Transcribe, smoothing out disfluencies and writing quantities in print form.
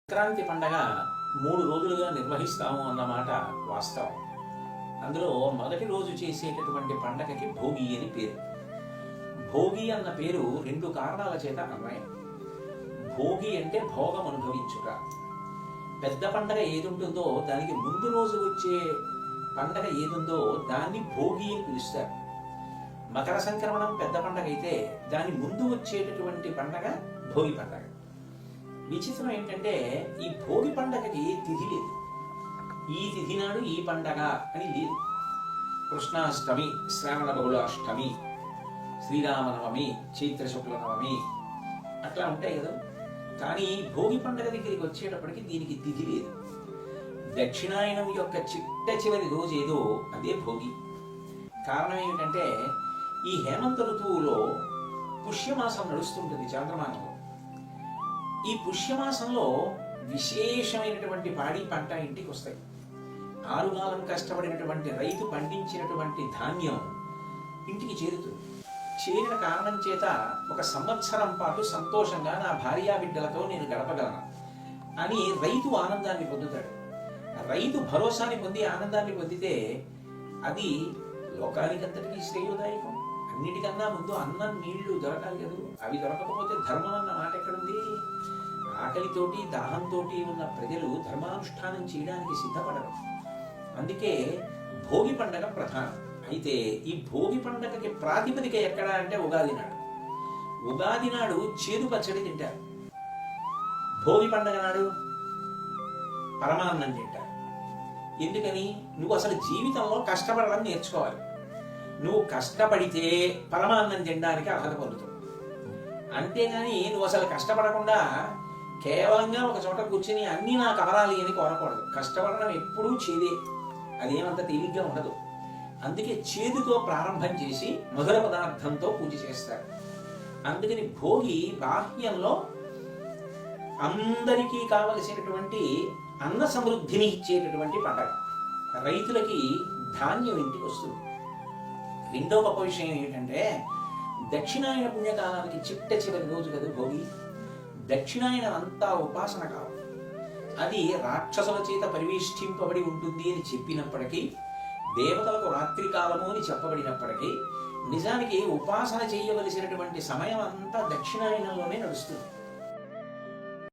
సంక్రాంతి పండగ 3 రోజులుగా నిర్వహిస్తాము అన్నమాట వాస్తవం. అందులో మొదటి రోజు చేసేటటువంటి పండగకి భోగి అని పేరు. భోగి అన్న పేరు 2 కారణాల చేత అన్వయం. భోగి అంటే భోగం అనుభవించుట. పెద్ద పండగ ఏదుంటుందో దానికి ముందు రోజు వచ్చే పండగ ఏదుందో దాన్ని భోగి అని పిలుస్తారు. మకర సంక్రమణం పెద్ద పండగ అయితే దాని ముందు వచ్చేటటువంటి పండగ భోగి పండగ. విచిత్రం ఏంటంటే ఈ భోగి పండగకి తిథి లేదు. ఈ తిథి నాడు ఈ పండగ అని లేదు. కృష్ణాష్టమి, శ్రావణ బహుళాష్టమి, శ్రీరామనవమి, చైత్ర శుక్ల నవమి అట్లా ఉంటాయి కదా. కానీ భోగి పండగ దగ్గరికి వచ్చేటప్పటికి దీనికి తిథి లేదు. దక్షిణాయనం యొక్క చిట్ట చివరి రోజు ఏదో అదే భోగి. కారణం ఏమిటంటే ఈ హేమంత ఋతువులో పుష్యమాసం నడుస్తుంటుంది చంద్రమానంలో. ఈ పుష్యమాసంలో విశేషమైనటువంటి పాడి పంట ఇంటికి వస్తాయి. ఆరుగాలం కష్టపడినటువంటి రైతు పండించినటువంటి ధాన్యం ఇంటికి చేరుతుంది. చేరిన కారణం చేత ఒక సంవత్సరం పాటు సంతోషంగా నా భార్యా బిడ్డలతో నేను గడపగలను అని రైతు ఆనందాన్ని పొందుతాడు. రైతు భరోసాని పొంది ఆనందాన్ని పొందితే అది లోకానికంతటికీ శ్రేయోదాయకం. అన్నిటికన్నా ముందు అన్నం నీళ్లు దొరకాలి కదా. అవి దొరకకపోతే ధర్మం అన్న మాట ఎక్కడుంది? ఆకలితోటి దాహంతో ఉన్న ప్రజలు ధర్మానుష్ఠానం చేయడానికి సిద్ధపడరు. అందుకే భోగి పండగ ప్రధానం. అయితే ఈ భోగి పండగకి ప్రాతిపదిక ఎక్కడ అంటే ఉగాది నాడు. ఉగాది నాడు చేదు పచ్చడి తింటారు. భోగి పండగ నాడు పరమాన్నం తింటారు. ఎందుకని? నువ్వు అసలు జీవితంలో కష్టపడడం నేర్చుకోవాలి. నువ్వు కష్టపడితే పరమాన్నం తినడానికి అర్హత పొందుతావు. అంతేగాని నువ్వు అసలు కష్టపడకుండా కేవలంగా ఒక చోట కూర్చుని అన్నీ నాకు అవరాలి అని కోరకూడదు. కష్టపడడం ఎప్పుడూ చేదే, అదేమంత తేలిగ్గా ఉండదు. అందుకే చేదుతో ప్రారంభం చేసి మధుర పదార్థంతో పూజ చేస్తారు. అందుకని భోగి బాహ్యంలో అందరికీ కావలసినటువంటి అన్న సమృద్ధిని ఇచ్చేటటువంటి పండగ. రైతులకి ధాన్యం ఇంటికి వస్తుంది. రెండో గొప్ప విషయం ఏమిటంటే దక్షిణాయన పుణ్యకాలానికి చిట్ట చివరి రోజు కదా భోగి. దక్షిణాయనం అంతా ఉపాసన కాలం. అది రాక్షసుల చేత పరివేష్టింపబడి ఉంటుంది అని చెప్పినప్పటికీ, దేవతలకు రాత్రి కాలము అని చెప్పబడినప్పటికీ, నిజానికి ఉపాసన చేయవలసినటువంటి సమయం అంతా దక్షిణాయనంలోనే నడుస్తుంది.